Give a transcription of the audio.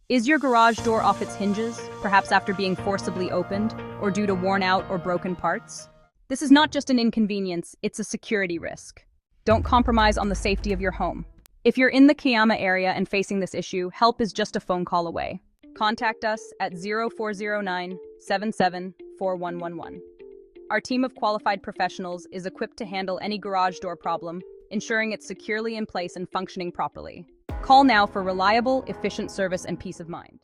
Is your garage door off its hinges, perhaps after being forcibly opened, or due to worn out or broken parts? This is not just an inconvenience, it's a security risk. Don't compromise on the safety of your home. If you're in the Kiama area and facing this issue, help is just a phone call away. Contact us at 0409-774111. Our team of qualified professionals is equipped to handle any garage door problem, ensuring it's securely in place and functioning properly. Call now for reliable, efficient service and peace of mind.